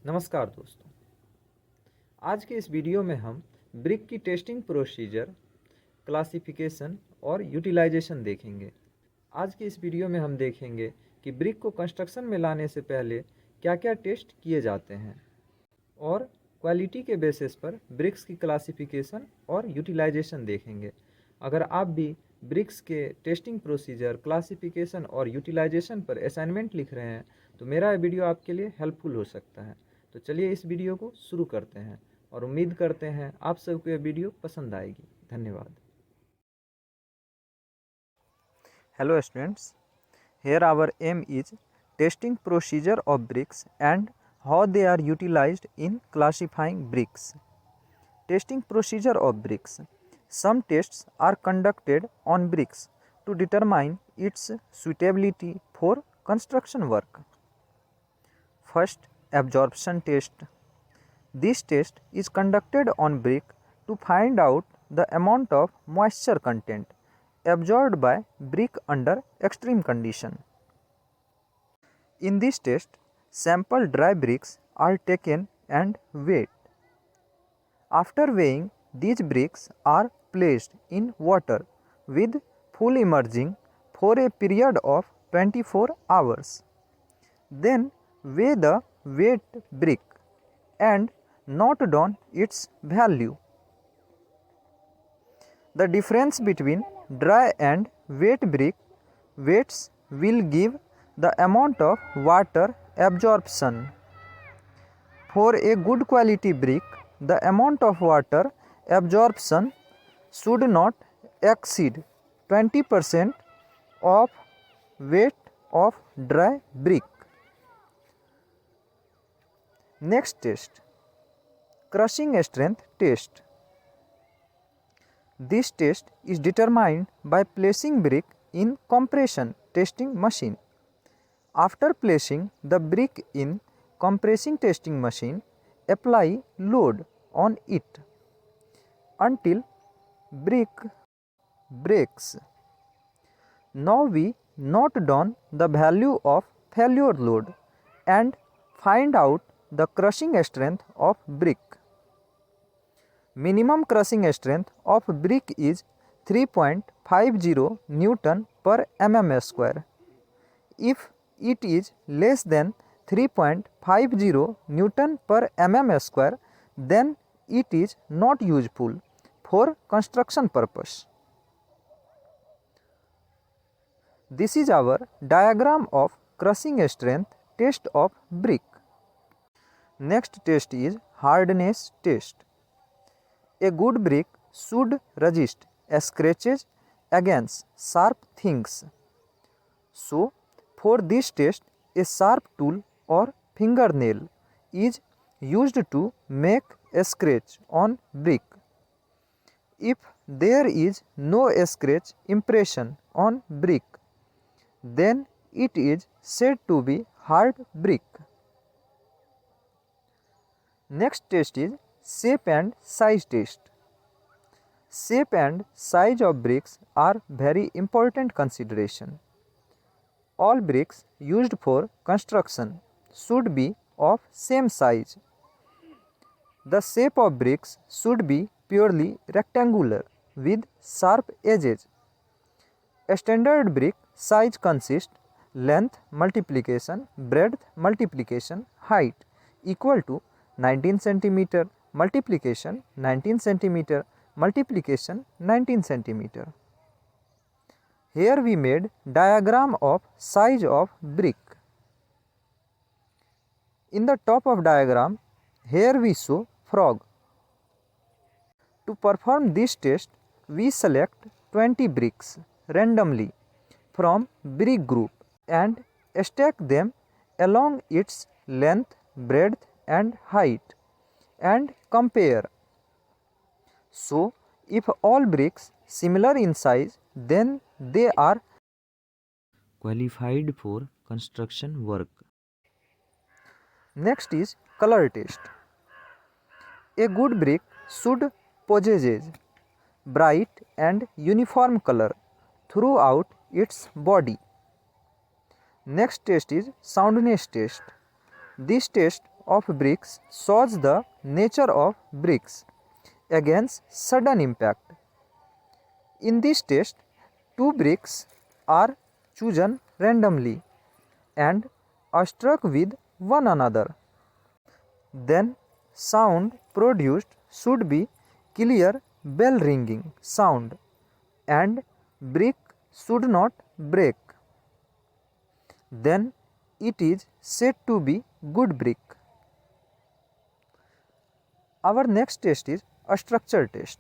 नमस्कार दोस्तों, आज के इस वीडियो में हम ब्रिक की टेस्टिंग प्रोसीजर, क्लासिफिकेशन और यूटिलाइजेशन देखेंगे। आज के इस वीडियो में हम देखेंगे कि ब्रिक को कंस्ट्रक्शन में लाने से पहले क्या क्या टेस्ट किए जाते हैं और क्वालिटी के बेसिस पर ब्रिक्स की क्लासिफिकेशन और यूटिलाइजेशन देखेंगे। अगर आप भी ब्रिक्स के टेस्टिंग प्रोसीजर, क्लासिफिकेशन और यूटिलाइजेशन पर असाइनमेंट लिख रहे हैं तो मेरा ये वीडियो आपके लिए हेल्पफुल हो सकता है। तो चलिए इस वीडियो को शुरू करते हैं और उम्मीद करते हैं आप सबको यह वीडियो पसंद आएगी। धन्यवाद। Hello students, here our aim is testing procedure of bricks and how they are utilized in classifying bricks. Testing procedure of bricks. Some tests are conducted on bricks to determine its suitability for construction work. First, absorption test. This test is conducted on brick to find out the amount of moisture content absorbed by brick under extreme condition. In this test, sample dry bricks are taken and weighed. After weighing, these bricks are placed in water with full immersion for a period of 24 hours. Then weigh the weight brick and note down its value. The difference between dry and wet brick weights will give the amount of water absorption. For a good quality brick, the amount of water absorption should not exceed 20% of weight of dry brick. Next test, crushing strength test. This test is determined by placing brick in compression testing machine. After placing the brick in compressing testing machine, apply load on it until brick breaks. Now we note down the value of failure load and find out the crushing strength of brick. Minimum crushing strength of brick is 3.50 Newton per mm square. If it is less than 3.50 Newton per mm square, then it is not useful for construction purpose. This is our diagram of crushing strength test of brick. Next test is hardness test. A good brick should resist scratches against sharp things. So, for this test, a sharp tool or fingernail is used to make a scratch on brick. If there is no scratch impression on brick, then it is said to be hard brick. Next test is shape and size test. Shape and size of bricks are very important consideration. All bricks used for construction should be of same size. The shape of bricks should be purely rectangular with sharp edges. A standard brick size consists length multiplication breadth multiplication height equal to 19 cm multiplication 19 cm multiplication 19 cm. Here we made diagram of size of brick. In the top of diagram, here we show frog. To perform this test, we select 20 bricks randomly from brick group and stack them along its length, breadth and height and compare. So, if all bricks similar in size, then they are qualified for construction work. Next is color test. A good brick should possess bright and uniform color throughout its body. Next test is soundness test. This test of bricks shows the nature of bricks against sudden impact. In this test, two bricks are chosen randomly and are struck with one another. Then sound produced should be clear bell ringing sound and brick should not break. Then it is said to be good brick. Our next test is a structure test.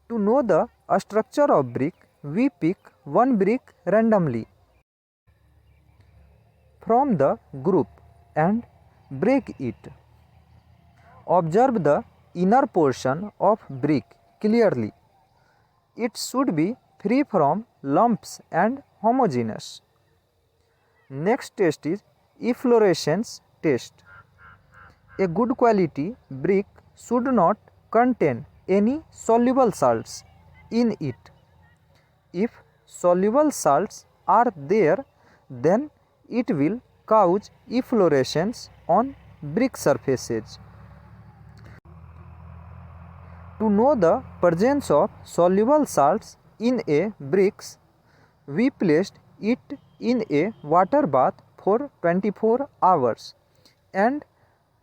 To know the structure of brick, we pick one brick randomly from the group and break it. Observe the inner portion of brick clearly. It should be free from lumps and homogeneous. Next test is efflorescence test. A good quality brick should not contain any soluble salts in it. If soluble salts are there, then it will cause efflorescence on brick surfaces. To know the presence of soluble salts in a bricks, we placed it in a water bath for 24 hours and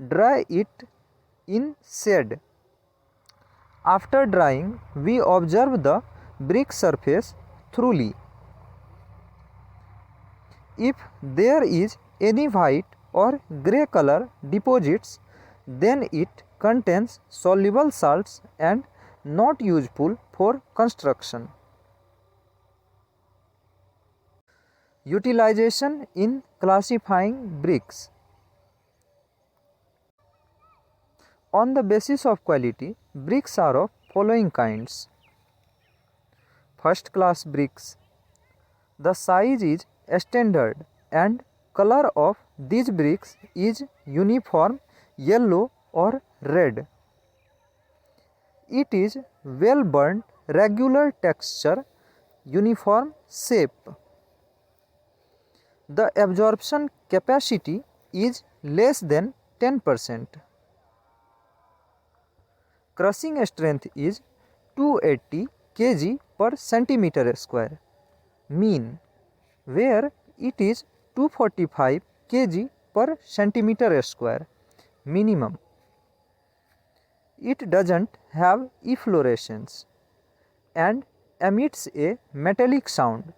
dry it in shade. After drying, we observe the brick surface thoroughly. If there is any white or grey color deposits, then it contains soluble salts and not useful for construction. Utilization in classifying bricks. On the basis of quality, bricks are of following kinds. First class bricks. The size is standard and color of these bricks is uniform yellow or red. It is well burnt, regular texture, uniform shape. The absorption capacity is less than 10%. Crushing strength is 280 kg per centimeter square, mean, where it is 245 kg per centimeter square, minimum. It doesn't have efflorescence and emits a metallic sound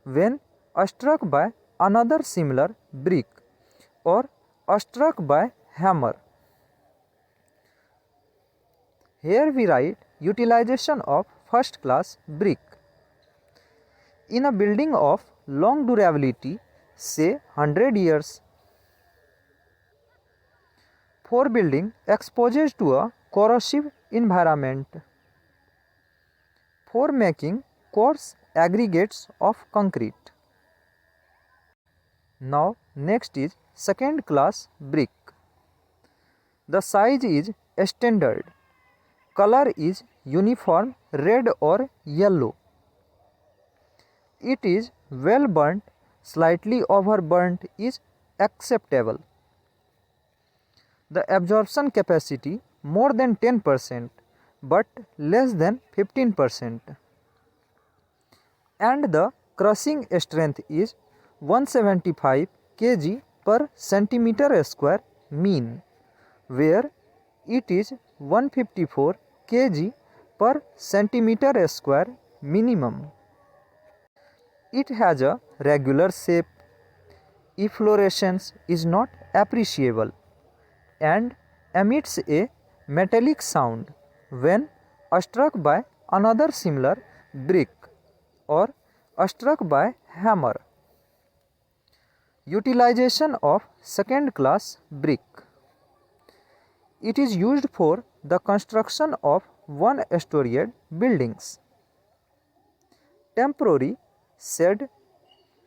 when struck by another similar brick or struck by hammer. Here we write utilization of first class brick. In a building of long durability, say 100 years, for building exposed to a corrosive environment, for making coarse aggregates of concrete. Now next is second class brick. The size is standard. Color is uniform red or yellow. It is well burnt, slightly overburnt is acceptable. The absorption capacity more than 10% but less than 15%. And the crushing strength is 175 kg per centimeter square mean, where it is 154 kg per centimeter square minimum. It has a regular shape, efflorescence is not appreciable and emits a metallic sound when struck by another similar brick or struck by hammer. Utilization of second class brick. It is used for the construction of one-storied buildings. Temporary said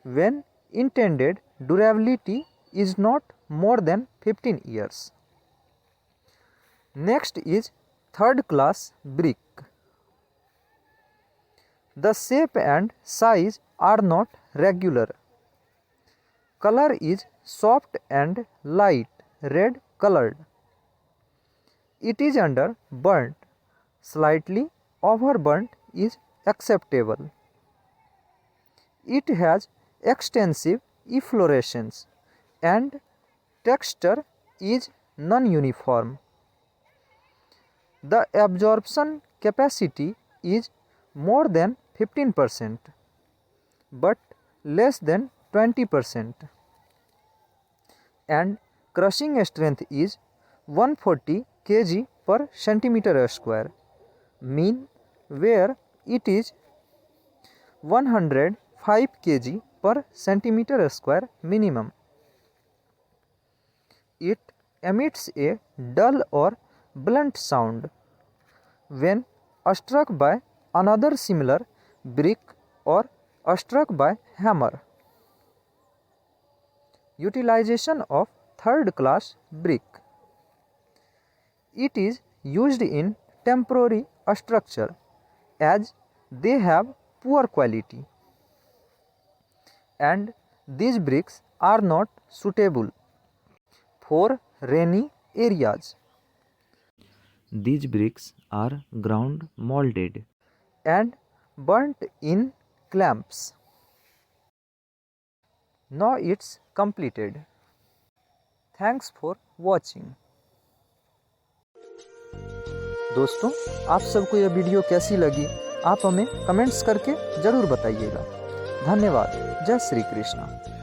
when intended durability is not more than 15 years. Next is third class brick The shape and size are not regular. Color is soft and light red colored. It is under burnt. Slightly overburnt is acceptable. It has extensive efflorescence and texture is non-uniform. The absorption capacity is more than 15% but less than 20%, and crushing strength is 140 kg per centimeter square, mean where it is 105 kg per centimeter square minimum. It emits a dull or blunt sound when struck by another similar brick or struck by hammer. Utilization of third class brick. It is used in temporary structure as they have poor quality, and these bricks are not suitable for rainy areas. These bricks are ground molded and burnt in clamps. Now it's completed. Thanks for watching. दोस्तों, आप सबको यह video कैसी लगी आप हमें comments करके ज़रूर बताइएगा। धन्यवाद। जय श्री कृष्ण।